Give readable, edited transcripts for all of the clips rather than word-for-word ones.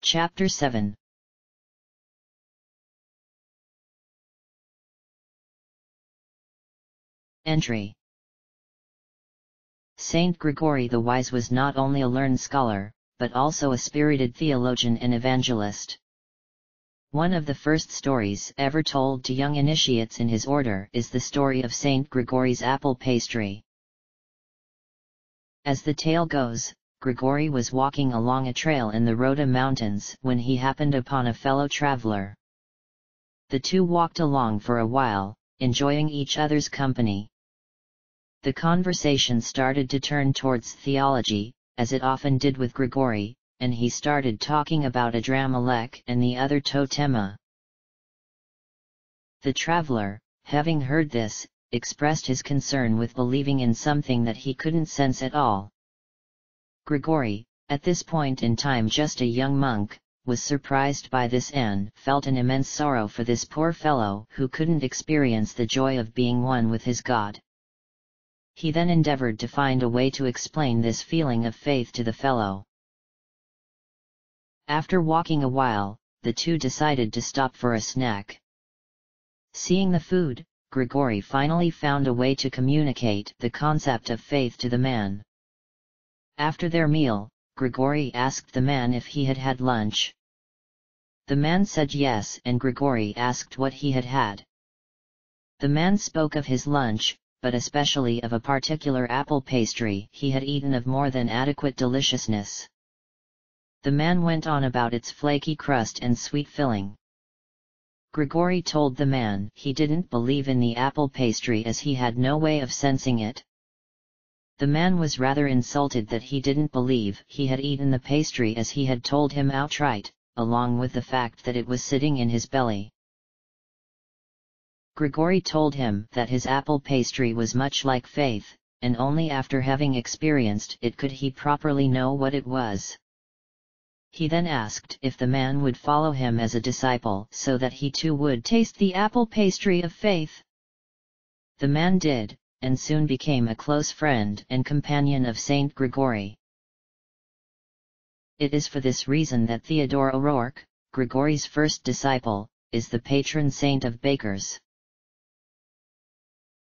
Chapter 7. Entry. Saint Gregory the Wise was not only a learned scholar, but also a spirited theologian and evangelist. One of the first stories ever told to young initiates in his order is the story of Saint Gregory's apple pastry. As the tale goes, Gregory was walking along a trail in the Rhoda Mountains when he happened upon a fellow traveler. The two walked along for a while, enjoying each other's company. The conversation started to turn towards theology, as it often did with Gregory, and he started talking about Adramelech and the other totema. The traveler, having heard this, expressed his concern with believing in something that he couldn't sense at all. Gregory, at this point in time just a young monk, was surprised by this and felt an immense sorrow for this poor fellow who couldn't experience the joy of being one with his God. He then endeavored to find a way to explain this feeling of faith to the fellow. After walking a while, the two decided to stop for a snack. Seeing the food, Gregory finally found a way to communicate the concept of faith to the man. After their meal, Gregory asked the man if he had had lunch. The man said yes, and Gregory asked what he had had. The man spoke of his lunch, but especially of a particular apple pastry he had eaten of more than adequate deliciousness. The man went on about its flaky crust and sweet filling. Gregory told the man he didn't believe in the apple pastry as he had no way of sensing it. The man was rather insulted that he didn't believe he had eaten the pastry as he had told him outright, along with the fact that it was sitting in his belly. Gregory told him that his apple pastry was much like faith, and only after having experienced it could he properly know what it was. He then asked if the man would follow him as a disciple so that he too would taste the apple pastry of faith. The man did, and soon became a close friend and companion of Saint Gregory. It is for this reason that Theodore O'Rourke, Gregory's first disciple, is the patron saint of bakers.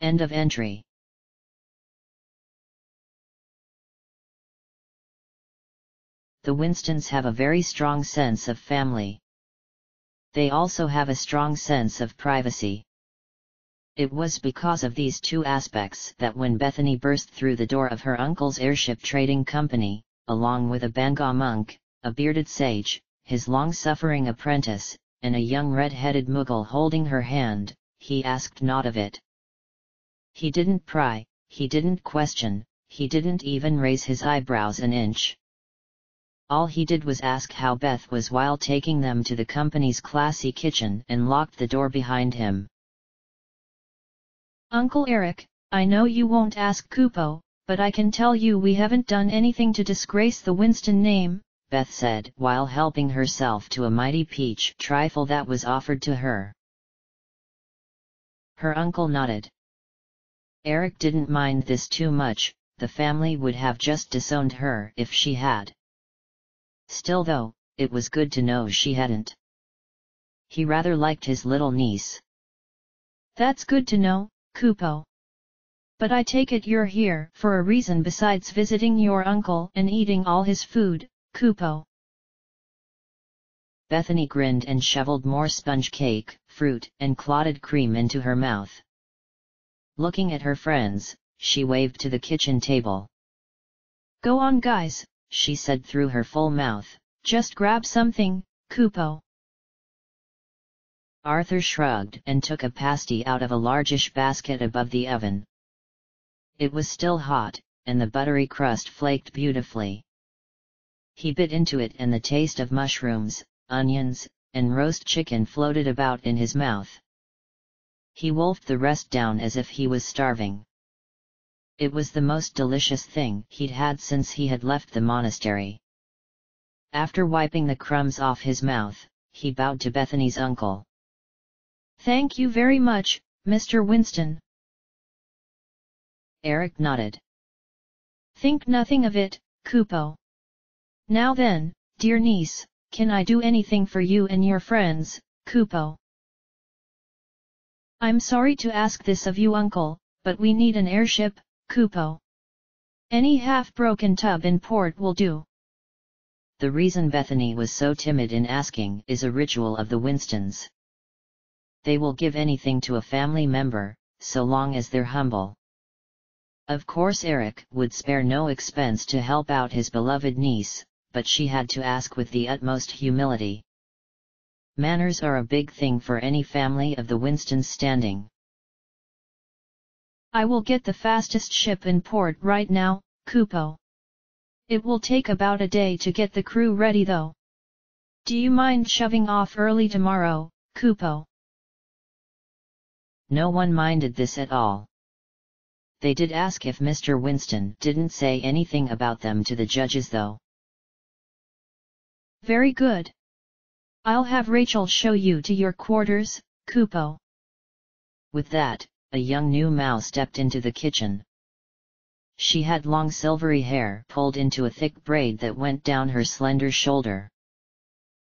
End of entry. The Winstons have a very strong sense of family. They also have a strong sense of privacy. It was because of these two aspects that when Bethany burst through the door of her uncle's airship trading company, along with a Bangor monk, a bearded sage, his long-suffering apprentice, and a young red-headed Mughal holding her hand, he asked naught of it. He didn't pry, he didn't question, he didn't even raise his eyebrows an inch. All he did was ask how Beth was while taking them to the company's classy kitchen and locked the door behind him. Uncle Eric, I know you won't ask Kupo, but I can tell you we haven't done anything to disgrace the Winston name, Beth said while helping herself to a mighty peach trifle that was offered to her. Her uncle nodded. Eric didn't mind this too much, the family would have just disowned her if she had. Still though, it was good to know she hadn't. He rather liked his little niece. That's good to know, Kupo. But I take it you're here for a reason besides visiting your uncle and eating all his food, Kupo. Bethany grinned and shoveled more sponge cake, fruit, and clotted cream into her mouth. Looking at her friends, she waved to the kitchen table. Go on guys, she said through her full mouth, just grab something, Kupo. Arthur shrugged and took a pasty out of a largish basket above the oven. It was still hot, and the buttery crust flaked beautifully. He bit into it and the taste of mushrooms, onions, and roast chicken floated about in his mouth. He wolfed the rest down as if he was starving. It was the most delicious thing he'd had since he had left the monastery. After wiping the crumbs off his mouth, he bowed to Bethany's uncle. Thank you very much, Mr. Winston. Eric nodded. Think nothing of it, Kupo. Now then, dear niece, can I do anything for you and your friends, Kupo? I'm sorry to ask this of you, uncle, but we need an airship, Kupo. Any half-broken tub in port will do. The reason Bethany was so timid in asking is a ritual of the Winstons. They will give anything to a family member, so long as they're humble. Of course Eric would spare no expense to help out his beloved niece, but she had to ask with the utmost humility. Manners are a big thing for any family of the Winstons' standing. I will get the fastest ship in port right now, Kupo. It will take about a day to get the crew ready though. Do you mind shoving off early tomorrow, Kupo? No one minded this at all. They did ask if Mr. Winston didn't say anything about them to the judges though. Very good. I'll have Rachel show you to your quarters, Kupo. With that, a young new Mao stepped into the kitchen. She had long silvery hair pulled into a thick braid that went down her slender shoulder.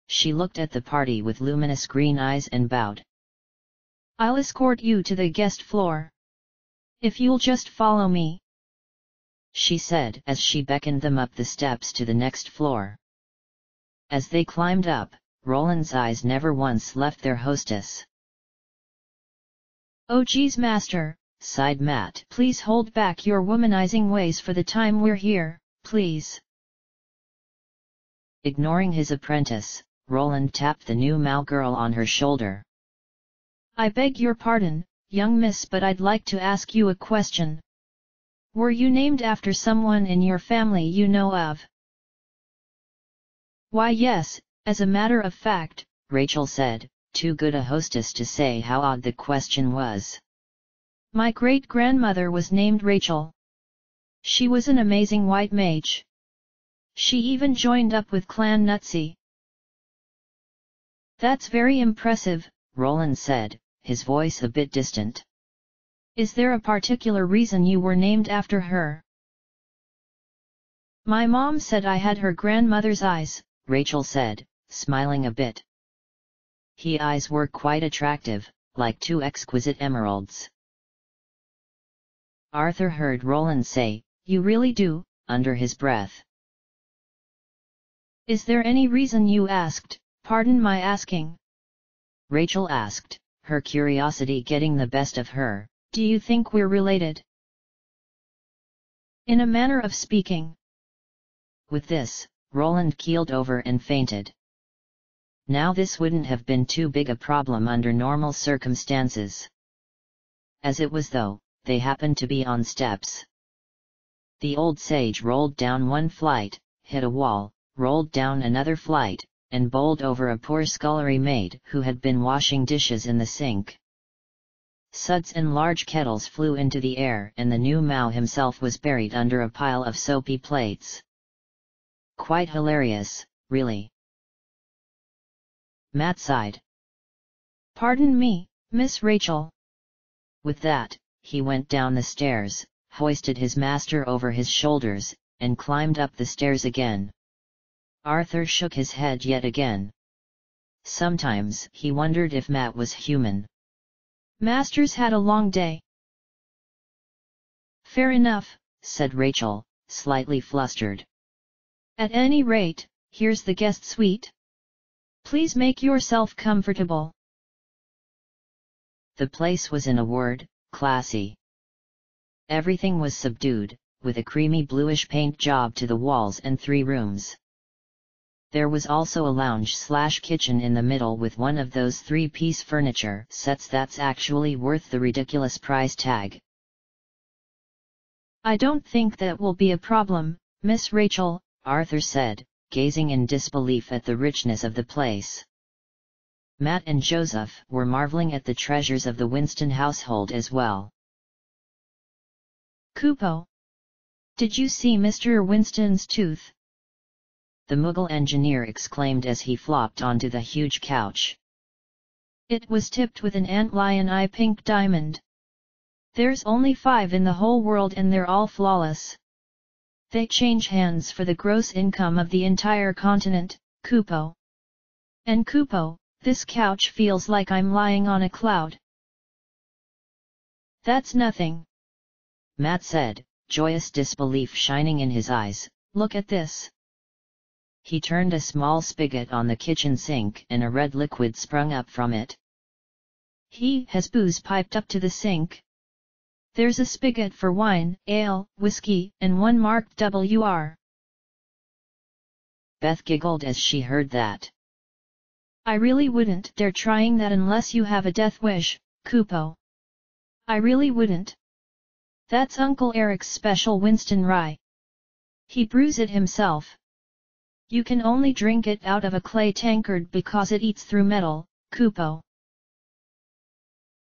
She looked at the party with luminous green eyes and bowed. I'll escort you to the guest floor. If you'll just follow me, she said as she beckoned them up the steps to the next floor. As they climbed up, Roland's eyes never once left their hostess. Oh geez, master, sighed Matt. Please hold back your womanizing ways for the time we're here, please. Ignoring his apprentice, Roland tapped the new Mao girl on her shoulder. I beg your pardon, young miss, but I'd like to ask you a question. Were you named after someone in your family you know of? Why yes, as a matter of fact, Rachel said, too good a hostess to say how odd the question was. My great-grandmother was named Rachel. She was an amazing white mage. She even joined up with Clan Nutsy. That's very impressive, Roland said, his voice a bit distant. Is there a particular reason you were named after her? My mom said I had her grandmother's eyes, Rachel said, smiling a bit. Her eyes were quite attractive, like two exquisite emeralds. Arthur heard Roland say, "You really do," under his breath. Is there any reason you asked, pardon my asking? Rachel asked, her curiosity getting the best of her. Do you think we're related? In a manner of speaking. With this, Roland keeled over and fainted. Now this wouldn't have been too big a problem under normal circumstances. As it was though, they happened to be on steps. The old sage rolled down one flight, hit a wall, rolled down another flight, and bowled over a poor scullery maid who had been washing dishes in the sink. Suds and large kettles flew into the air and the new Mao himself was buried under a pile of soapy plates. Quite hilarious, really. Matt sighed. Pardon me, Miss Rachel. With that, he went down the stairs, hoisted his master over his shoulders, and climbed up the stairs again. Arthur shook his head yet again. Sometimes he wondered if Matt was human. Master's had a long day. Fair enough, said Rachel, slightly flustered. At any rate, here's the guest suite. Please make yourself comfortable. The place was, in a word, classy. Everything was subdued, with a creamy bluish paint job to the walls and 3 rooms. There was also a lounge/kitchen in the middle with one of those 3-piece furniture sets that's actually worth the ridiculous price tag. I don't think that will be a problem, Miss Rachel, Arthur said, gazing in disbelief at the richness of the place. Matt and Joseph were marveling at the treasures of the Winston household as well. Kupo, did you see Mr. Winston's tooth? The Mughal engineer exclaimed as he flopped onto the huge couch. It was tipped with an antlion eye pink diamond. There's only 5 in the whole world and they're all flawless. They change hands for the gross income of the entire continent, Kupo. And Kupo, this couch feels like I'm lying on a cloud. That's nothing, Matt said, joyous disbelief shining in his eyes. Look at this. He turned a small spigot on the kitchen sink and a red liquid sprung up from it. He has booze piped up to the sink. There's a spigot for wine, ale, whiskey, and one marked WR. Beth giggled as she heard that. I really wouldn't dare trying that unless you have a death wish, Kupo. I really wouldn't. That's Uncle Eric's special Winston rye. He brews it himself. You can only drink it out of a clay tankard because it eats through metal, Kupo.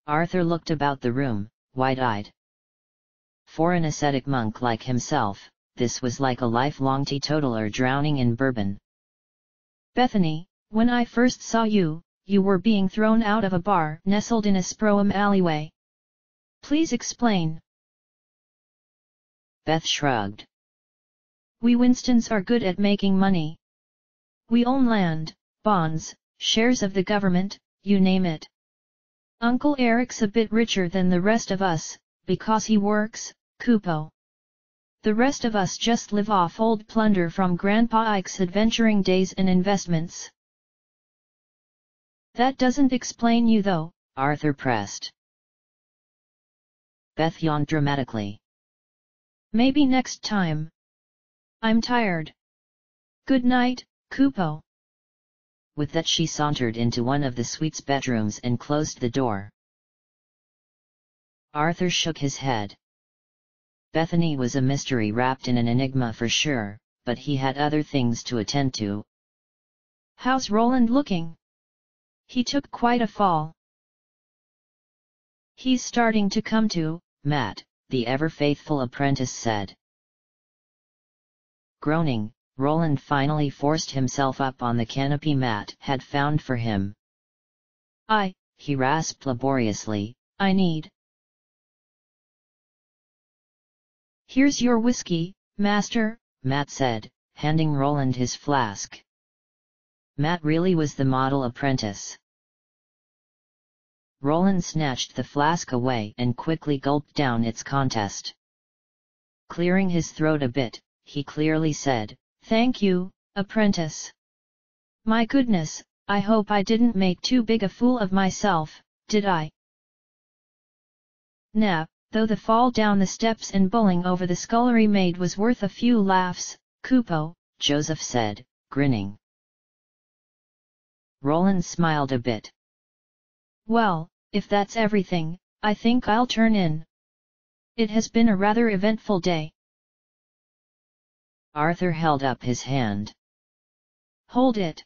Arthur looked about the room, wide-eyed. For an ascetic monk like himself, this was like a lifelong teetotaler drowning in bourbon. Bethany, when I first saw you, you were being thrown out of a bar nestled in a Sproum alleyway. Please explain. Beth shrugged. We Winstons are good at making money. We own land, bonds, shares of the government, you name it. Uncle Eric's a bit richer than the rest of us, because he works, Kupo. The rest of us just live off old plunder from Grandpa Ike's adventuring days and investments. That doesn't explain you though, Arthur pressed. Beth yawned dramatically. Maybe next time. I'm tired. Good night, Kupo. With that she sauntered into one of the suite's bedrooms and closed the door. Arthur shook his head. Bethany was a mystery wrapped in an enigma for sure, but he had other things to attend to. How's Roland looking? He took quite a fall. He's starting to come to, Matt, the ever-faithful apprentice said. Groaning, Roland finally forced himself up on the canopy Matt had found for him. He rasped laboriously, I need. Here's your whiskey, master, Matt said, handing Roland his flask. Matt really was the model apprentice. Roland snatched the flask away and quickly gulped down its contents. Clearing his throat a bit, he clearly said, Thank you, apprentice. My goodness, I hope I didn't make too big a fool of myself, did I? Nah, though the fall down the steps and bowling over the scullery maid was worth a few laughs, Kupo, Joseph said, grinning. Roland smiled a bit. Well, if that's everything, I think I'll turn in. It has been a rather eventful day. Arthur held up his hand. Hold it.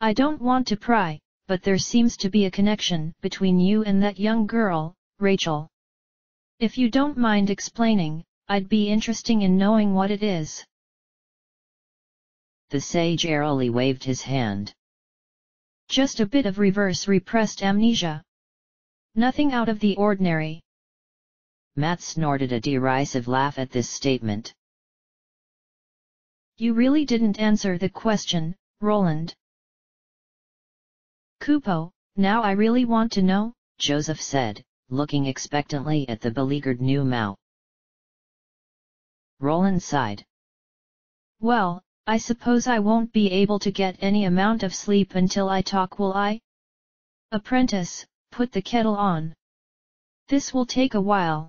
I don't want to pry, but there seems to be a connection between you and that young girl, Rachel. If you don't mind explaining, I'd be interested in knowing what it is. The sage airily waved his hand. Just a bit of reverse repressed amnesia. Nothing out of the ordinary. Matt snorted a derisive laugh at this statement. You really didn't answer the question, Roland. Kupo, now I really want to know, Joseph said, looking expectantly at the beleaguered new Mao. Roland sighed. Well, I suppose I won't be able to get any amount of sleep until I talk, will I? Apprentice, put the kettle on. This will take a while.